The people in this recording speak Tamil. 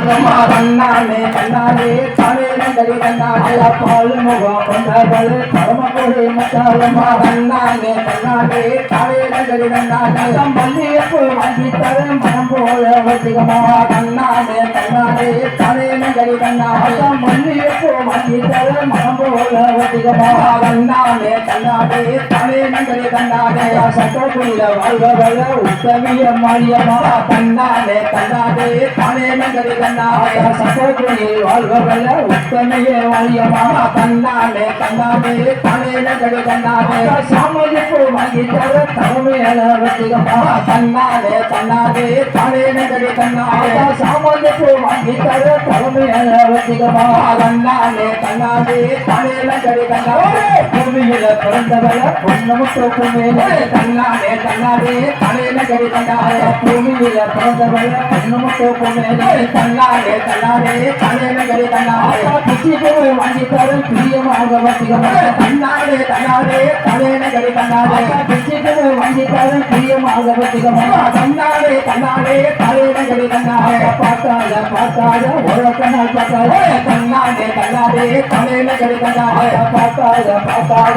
தன்னாலே தன்னாலே தலைநகரி தன்னாலே பால் முகம் கொண்டவள் பரமபுரி மச்சாலம்மா தன்னாலே தன்னாலே தலைநகரி தன்னாலே மல்லியப்பு வாங்கி தர மனம் போல வசிகமா தன்னாலே தன்னாலே தலைநகரி தன்னாலே மல்லியப்பு வாங்கி தர மனம் போல வசிகமா தன்னாலே தன்னாலே தலைநகரி தன்னாலே சட்டப்புள்ள வாழ்வவள உத்தமிய மாரியம்மா தன்னாலே தன்னாலே தலைநகரி தன்னாலே சட்டப்புள்ளில் வாழ்வவள உத்தமிய மாரியம்மா தன்னாலே தன்னாலே தலைநகரி தன்னாலே சாமதிப்பு வாங்கி தர தலைமையில வசிகமா தன்னாலே தன்னாலே தலைநகரி தன்னாலே சாமதிப்பு வாங்கி தர தலைமையில வசிகமா தன்னாலே தன்னாலே தலைநகரி தன்னாலே பூமியில பிறந்தவள பொன்னமுத்து மேலே தன்னாலே தன்னாலே தலைநகரி தன்னாலே பூமியில பிறந்தவள பொன்னமுத்து மேலே தன்னாலே தன்னாலே தலைநகரி தன்னாலே பிச்சிப்பு வாங்கி தர பிரியமாக வசிகமா தன்னாலே தன்னாலே தலைநகரி தன்னாலே பிச்சிப்பு வாங்கி தர பிரியமாக வசிகமா தன்னாலே தன்னாலே தலைநகரி தன்னாலே பார்த்தாத பார்த்தாத உலகனால் பார்த்தாத தன்னாலே தன்னாலே தலைநகரி தன்னாலே பார்த்தாத பார்த்தாத